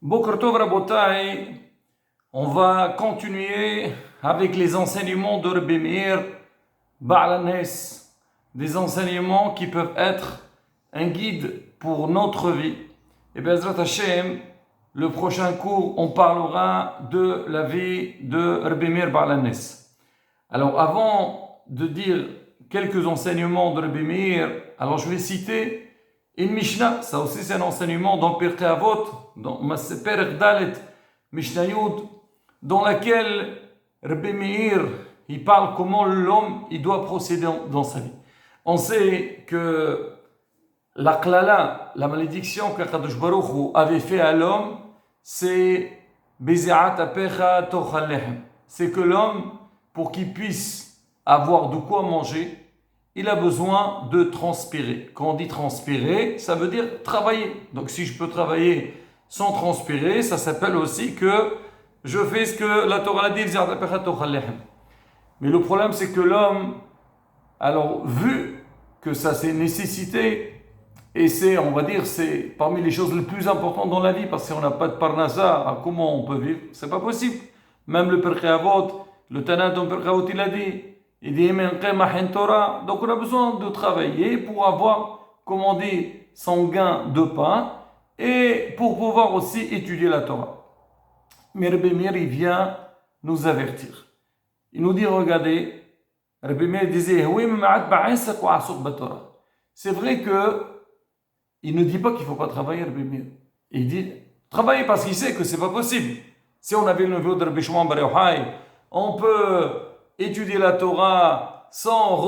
Boker Tov Rabotai, on va continuer avec les enseignements de Rabbi Meir Baal HaNes, des enseignements qui peuvent être un guide pour notre vie. Et Bezrat Hashem, le prochain cours, on parlera de la vie de Rabbi Meir Baal HaNes. Alors avant de dire quelques enseignements de Rabbi Meir, alors je vais citer une Mishnah, ça aussi c'est un enseignement dans Pirkei Avot, dans Perek Dalet, Mishnah Yud, dans laquelle Rabbi Meir, il parle comment l'homme il doit procéder dans sa vie. On sait que la klala, la malédiction qu'Akadosh Baruch Hu avait fait à l'homme, c'est Bezeat apecha tochal lechem. C'est que l'homme, pour qu'il puisse avoir de quoi manger, il a besoin de transpirer. Quand on dit transpirer, ça veut dire travailler. Donc si je peux travailler sans transpirer, ça s'appelle aussi que je fais ce que la Torah a dit, mais le problème c'est que l'homme, alors vu que ça c'est une nécessité, et c'est, on va dire, c'est parmi les choses les plus importantes dans la vie, parce que si on n'a pas de parnassa, comment on peut vivre? C'est pas possible. Même le Pirkei Avot, le Tana dans Pirkei Avot, il a dit, donc on a besoin de travailler pour avoir, comme on dit, son gain de pain et pour pouvoir aussi étudier la Torah. Mais Rabbi Meir, il vient nous avertir. Il nous dit, regardez, Rabbi Meir disait, c'est vrai que il ne dit pas qu'il ne faut pas travailler, Rabbi Meir. Il dit, travailler parce qu'il sait que ce n'est pas possible. Si on avait le niveau de Rabbi Shimon Bar Yochai, on peut étudier la Torah sans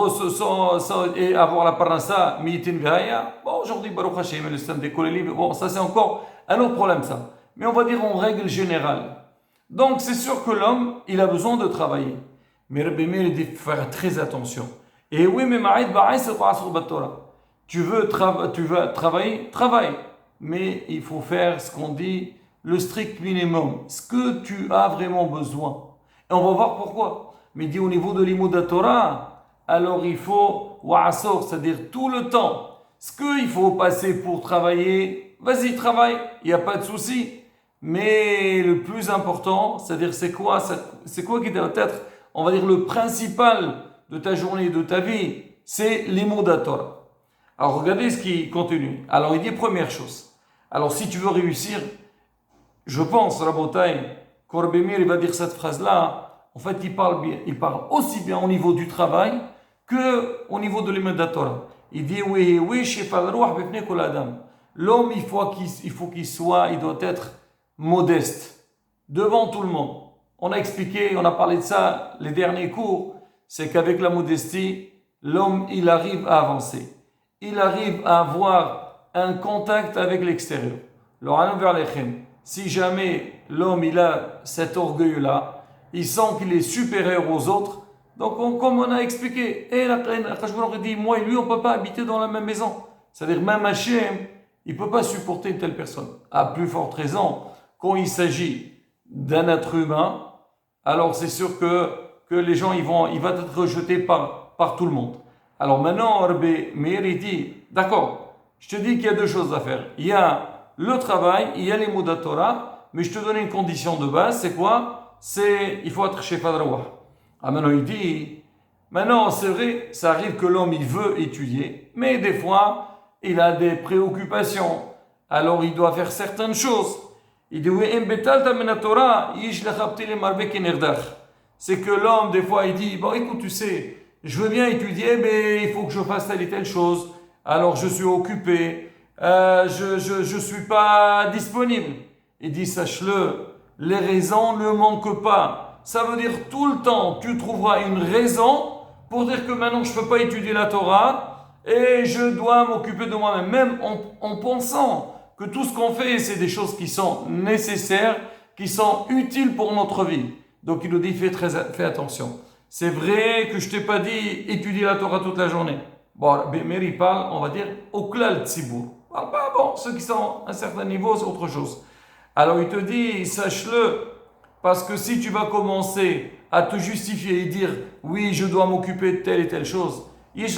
et avoir la parnassa, mitin v'haya. Bon, aujourd'hui, Baruch Hashem, le système des kolélim, bon, ça c'est encore un autre problème, ça. Mais on va dire en règle générale. Donc, c'est sûr que l'homme, il a besoin de travailler. Mais Rabbi Meir dit, faire très attention. Et oui, mais tu veux travailler, travaille. Mais il faut faire ce qu'on dit, le strict minimum. Ce que tu as vraiment besoin. Et on va voir pourquoi. Mais il dit au niveau de l'Imoud Torah, alors il faut wa'asor, c'est-à-dire tout le temps. Ce qu'il faut passer pour travailler, vas-y, travaille, il n'y a pas de souci. Mais le plus important, c'est-à-dire c'est quoi qui doit être, on va dire, le principal de ta journée, de ta vie, c'est l'Imoud Torah. Alors regardez ce qui continue. Alors il dit première chose. Alors si tu veux réussir, je pense, Rabotai, Rabbi Meir, il va dire cette phrase-là. En fait, il parle aussi bien au niveau du travail que au niveau de l'Imoud Torah. Il dit oui, l'homme, il doit être modeste devant tout le monde. On a expliqué, on a parlé de ça les derniers cours, c'est qu'avec la modestie, l'homme, il arrive à avancer. Il arrive à avoir un contact avec l'extérieur. Si jamais l'homme, il a cet orgueil-là, il sent qu'il est supérieur aux autres. Donc, comme on a expliqué, et la dit, moi et lui, on ne peut pas habiter dans la même maison. C'est-à-dire, même Hachem, il ne peut pas supporter une telle personne. À plus forte raison, quand il s'agit d'un être humain, alors c'est sûr que les gens, il va être rejeté par tout le monde. Alors maintenant, Rabbi Meir, il dit, d'accord, je te dis qu'il y a deux choses à faire. Il y a le travail, il y a l'Imoud Torah, mais je te donne une condition de base, c'est quoi? Il faut être chez Rawah. Ah, maintenant il dit, maintenant c'est vrai, ça arrive que l'homme il veut étudier, mais des fois il a des préoccupations, alors il doit faire certaines choses. Il dit, oui, c'est que l'homme des fois il dit, bon écoute tu sais, je veux bien étudier, mais il faut que je fasse telle et telle chose, alors je suis occupé, je suis pas disponible. Il dit, sache-le, les raisons ne manquent pas. Ça veut dire tout le temps, tu trouveras une raison pour dire que maintenant je ne peux pas étudier la Torah et je dois m'occuper de moi-même. Même en pensant que tout ce qu'on fait, c'est des choses qui sont nécessaires, qui sont utiles pour notre vie. Donc il nous dit, fais attention. C'est vrai que je ne t'ai pas dit étudier la Torah toute la journée. Bon, mais il parle, on va dire, au klal tzibour. Bon, ceux qui sont à un certain niveau, c'est autre chose. Alors il te dit, sache-le, parce que si tu vas commencer à te justifier et dire, oui, je dois m'occuper de telle et telle chose, si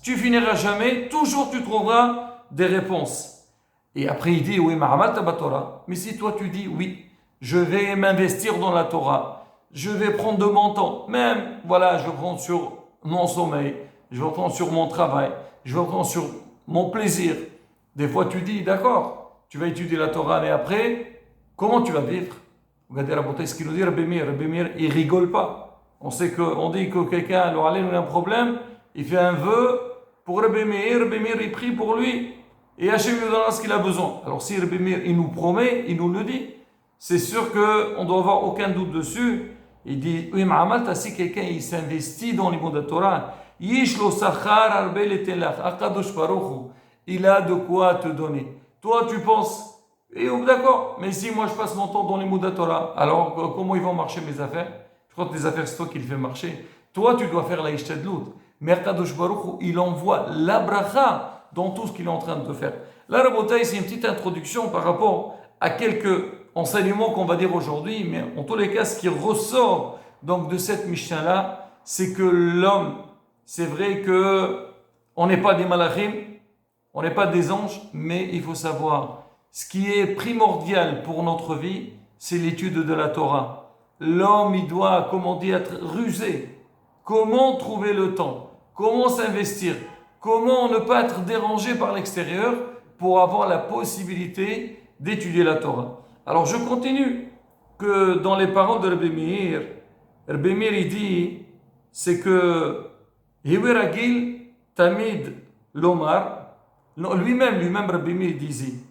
tu finiras jamais, toujours tu trouveras des réponses. Et après, il dit, oui, ma'amal ta Torah. Mais si toi, tu dis, oui, je vais m'investir dans la Torah, je vais prendre de mon temps, même, voilà, je vais prendre sur mon sommeil, je vais prendre sur mon travail, je vais prendre sur mon plaisir. Des fois, tu dis, d'accord, tu vas étudier la Torah, mais après, comment tu vas vivre? Regardez, Rabotai, ce qu'il nous dit, Rabbi Meir. Rabbi Meir, il rigole pas. On dit que quelqu'un, alors, a un problème, il fait un vœu pour Rabbi Meir, il prie pour lui, et Hachem lui donnera ce qu'il a besoin. Alors si Rabbi Meir, il nous promet, il nous le dit, c'est sûr qu'on ne doit avoir aucun doute dessus. Il dit, oui, Ma'amal, si quelqu'un il s'investit dans les mots de la Torah, Yish lo sachar arbe letelach, Akadosh Baruch Hu, il a de quoi te donner. Toi, tu penses, et d'accord, mais si moi je passe mon temps dans les mots de la Torah, alors comment ils vont marcher mes affaires? Je crois que les affaires, c'est toi qui les fais marcher. Toi, tu dois faire la ishtadlout. Mais Akadosh Baruch Hu, il envoie la bracha dans tout ce qu'il est en train de faire. Là, Rabotai, c'est une petite introduction par rapport à quelques enseignements qu'on va dire aujourd'hui, mais en tous les cas, ce qui ressort donc de cette Mishnah-là, c'est que l'homme, c'est vrai que on n'est pas des malachim, on n'est pas des anges, mais il faut savoir, ce qui est primordial pour notre vie, c'est l'étude de la Torah. L'homme, il doit, comme on dit, être rusé. Comment trouver le temps? Comment s'investir? Comment ne pas être dérangé par l'extérieur pour avoir la possibilité d'étudier la Torah? Alors je continue que dans les paroles de Rabbi Meir il dit, c'est que Hiwiragil Tamid Lomar, lui-même Rabbi Meir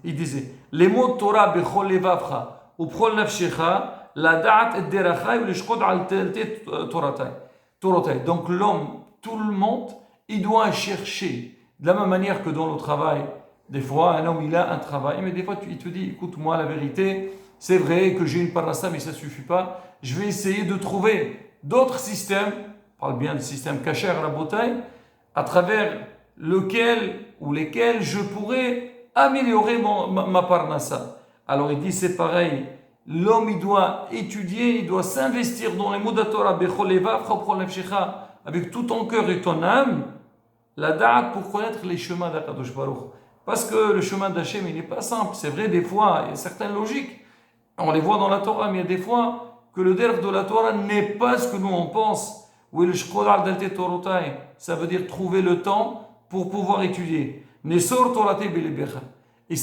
il disait, les mots Torah bechol levavcha ou bechol nafshecha la da'at et deracha ou l'ishkod al telte Toratai. Donc l'homme, tout le monde, il doit chercher. De la même manière que dans le travail, des fois, un homme, il a un travail, mais des fois, il te dit, écoute, moi, la vérité, c'est vrai que j'ai une parnassa, mais ça ne suffit pas. Je vais essayer de trouver d'autres systèmes, on parle bien du système kasher à la bouteille, à travers lesquels je pourrais améliorer ma parnassa. Alors, il dit, c'est pareil. L'homme, il doit étudier, il doit s'investir dans les mots de la Torah, avec tout ton cœur et ton âme, la da'at pour connaître les chemins d'Akadosh Baruch. Parce que le chemin d'Hachem, il n'est pas simple. C'est vrai, des fois, il y a certaines logiques. On les voit dans la Torah, mais il y a des fois que le derf de la Torah n'est pas ce que nous on pense. Ça veut dire trouver le temps pour pouvoir étudier. Et ça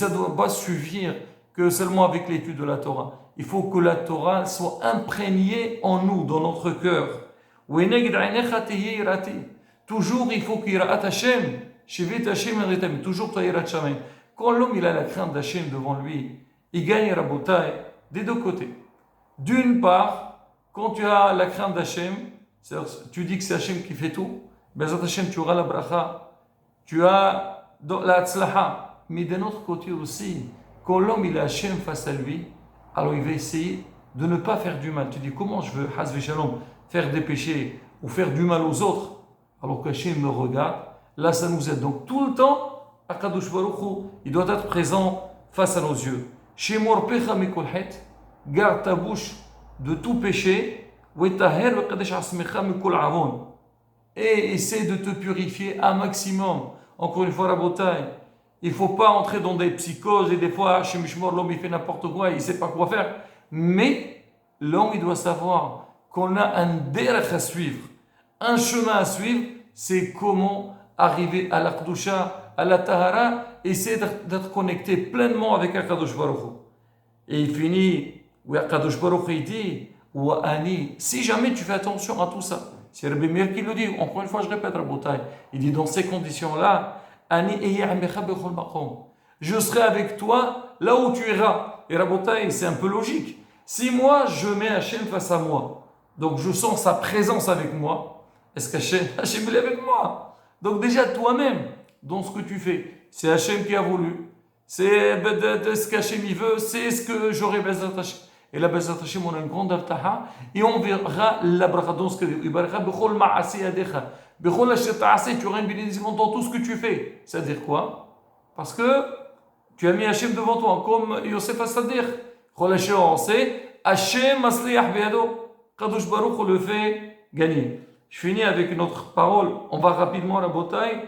ne doit pas suffire que seulement avec l'étude de la Torah. Il faut que la Torah soit imprégnée en nous, dans notre cœur. Toujours, il faut qu'il y ait Hashem. Toujours, quand l'homme il a la crainte d'Hachem devant lui, il gagne Rabotai des deux côtés. D'une part, quand tu as la crainte d'Hachem, tu dis que c'est Hachem qui fait tout, Bezat Hachem, tu auras la bracha, tu as la tzlaha. Mais d'un autre côté aussi, quand l'homme il a Hachem face à lui, alors il va essayer de ne pas faire du mal. Tu dis, comment je veux, Hazvi Shalom, faire des péchés ou faire du mal aux autres, alors qu'Hachem me regarde? Là, ça nous aide. Donc, tout le temps, Akadosh Baruch Hu, il doit être présent face à nos yeux. Shemor pecha mikol het, garde ta bouche de tout péché, wetaher vekadesh asmecha mikol avon, et essaie de te purifier un maximum. Encore une fois, Rabotai, il ne faut pas entrer dans des psychoses et des fois, chez Mishmor, l'homme il fait n'importe quoi, il ne sait pas quoi faire. Mais l'homme il doit savoir qu'on a un derech à suivre, un chemin à suivre, c'est comment arriver à la Kedusha, à la Tahara, essayer d'être connecté pleinement avec Akadosh Baruch Hu. Et il finit, où Akadosh Baruch Hu il dit, ou Ani, si jamais tu fais attention à tout ça, c'est Rabbi Meir qui le dit, encore une fois je répète Rabotai, il dit dans ces conditions-là, Ani eyamecha bechol makom, je serai avec toi là où tu iras. Et Rabotai, c'est un peu logique. Si moi je mets Hachem face à moi, donc je sens sa présence avec moi, est-ce qu'Hachem il est avec moi? Donc déjà toi-même, dans ce que tu fais, c'est Hachem qui a voulu, c'est ce qu'Hachem il veut, c'est ce que j'aurai Bezat Hachem. Et la Bezat Hachem, on a une grande avtaha, et on verra la bracha dans ce que tu auras une bénédiction dans tout ce que tu fais. C'est-à-dire quoi? Parce que tu as mis Hachem devant toi, comme Yosef Assadir. On sait, Hachem Masliach Beado, Kadosh Baruch le fait gagner. Je finis avec une autre parole, on va rapidement à la bataille.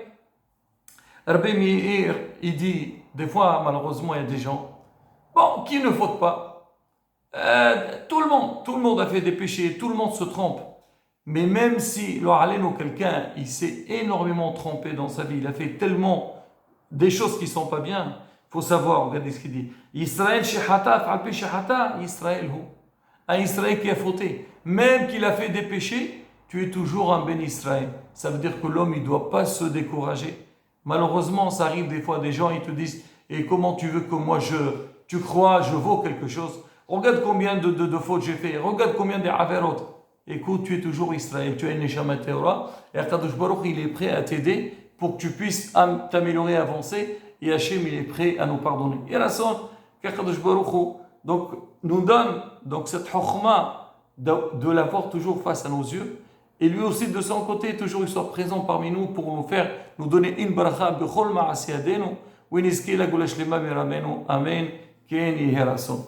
Rabbi Meir, il dit, Des fois, malheureusement, il y a des gens, bon, qui ne fautent pas. Tout le monde a fait des péchés, tout le monde se trompe. Mais même si, quelqu'un, il s'est énormément trompé dans sa vie, il a fait tellement des choses qui ne sont pas bien, il faut savoir, regardez ce qu'il dit. Israël shehata, fa'al shehata, Israël hu. Un Israël qui a fauté, même qu'il a fait des péchés, tu es toujours un Ben Israël. Ça veut dire que l'homme, il ne doit pas se décourager. Malheureusement, ça arrive des fois, des gens, ils te disent, et comment tu veux que tu crois, je vaux quelque chose. Regarde combien de fautes j'ai fait, regarde combien d'averot. Écoute, tu es toujours Israël, tu as une Neshama Teora, et Akadosh Baruch il est prêt à t'aider pour que tu puisses t'améliorer, avancer, et Hachem il est prêt à nous pardonner. Et la sonne, qu'Akadosh Baruch donc, nous donne donc, cette chokhma de l'avoir toujours face à nos yeux, et lui aussi de son côté, toujours il soit présent parmi nous pour nous donner une bracha, bechol ma'asiyadenu, ou une iskila gulash lema miramenu, amen, ken yiherason.